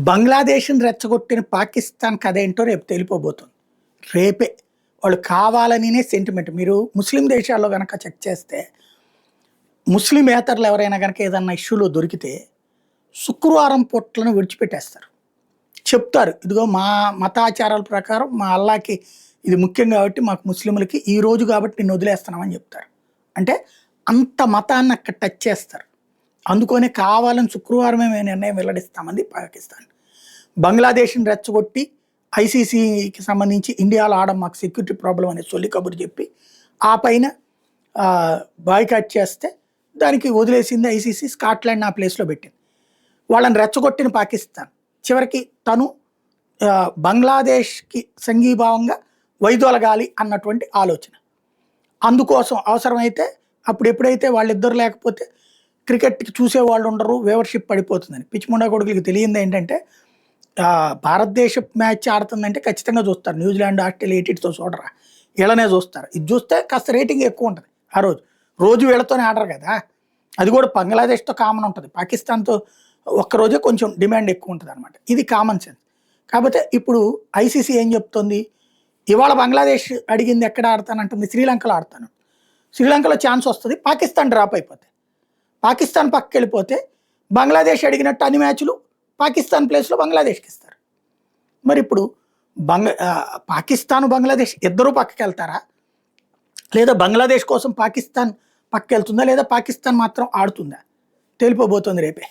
బంగ్లాదేశ్ని రెచ్చగొట్టిన పాకిస్తాన్ కథ ఏంటో రేపు తెలిపోబోతుంది. రేపే వాళ్ళు కావాలనినే సెంటిమెంట్. మీరు ముస్లిం దేశాల్లో కనుక చెక్ చేస్తే ముస్లిమేతరులు ఎవరైనా కనుక ఏదన్నా ఇష్యూలో దొరికితే శుక్రవారం పొట్లను విడిచిపెట్టేస్తారు. చెప్తారు, ఇదిగో మా మతాచారాల ప్రకారం మా అల్లాకి ఇది ముఖ్యం కాబట్టి మాకు ముస్లింలకి ఈ రోజు కాబట్టి నిన్ను వదిలేస్తున్నామని చెప్తారు. అంటే అంత మతాన్ని అక్కడ టచ్ చేస్తారు. అందుకనే కావాలని శుక్రవారమే మేము నిర్ణయం వెల్లడిస్తామంది పాకిస్తాన్. బంగ్లాదేశ్ని రెచ్చగొట్టి ఐసీసీకి సంబంధించి ఇండియాలో ఆడడం మాకు సెక్యూరిటీ ప్రాబ్లం అనే సొల్లి కబురు చెప్పి ఆ పైన బాయ్కాట్ చేస్తే దానికి వదిలేసింది ఐసీసీ. స్కాట్లాండ్ ఆ ప్లేస్లో పెట్టింది. వాళ్ళని రెచ్చగొట్టిన పాకిస్తాన్ చివరికి తను బంగ్లాదేశ్కి సంఘీభావంగా వైదొలగాలి అన్నటువంటి ఆలోచన. అందుకోసం అవసరమైతే అప్పుడు ఎప్పుడైతే వాళ్ళిద్దరు లేకపోతే క్రికెట్కి చూసేవాళ్ళు ఉండరు, వేవర్షిప్ పడిపోతుందని. పిచ్చిముండా కొడుకులకి తెలియంది ఏంటంటే భారతదేశ మ్యాచ్ ఆడుతుందంటే ఖచ్చితంగా చూస్తారు. న్యూజిలాండ్, ఆస్ట్రేలియా ఎయిటితో చూడరా, వీళ్ళనే చూస్తారు. ఇది చూస్తే కాస్త రేటింగ్ ఎక్కువ ఉంటుంది. ఆ రోజు వీళ్ళతోనే ఆడరు కదా. అది కూడా బంగ్లాదేశ్తో కామన్ ఉంటుంది, పాకిస్తాన్తో ఒక్కరోజే కొంచెం డిమాండ్ ఎక్కువ ఉంటుంది అనమాట. ఇది కామన్ సెన్స్. కాకపోతే ఇప్పుడు ఐసీసీ ఏం చెప్తుంది, ఇవాళ బంగ్లాదేశ్ అడిగింది ఎక్కడ ఆడతానంటుంది, శ్రీలంకలో ఆడతాను. శ్రీలంకలో ఛాన్స్ వస్తుంది, పాకిస్తాన్ డ్రాప్ అయిపోతే, పాకిస్తాన్ పక్కకి వెళ్ళిపోతే బంగ్లాదేశ్ అడిగినట్టు అన్ని మ్యాచ్లు పాకిస్తాన్ ప్లేస్లో బంగ్లాదేశ్కి ఇస్తారు. మరి ఇప్పుడు పాకిస్తాన్ బంగ్లాదేశ్ ఇద్దరూ పక్కకి వెళ్తారా, లేదా బంగ్లాదేశ్ కోసం పాకిస్తాన్ పక్కకి వెళ్తుందా, లేదా పాకిస్తాన్ మాత్రం ఆడుతుందా, తెలిపోబోతుంది రేపే.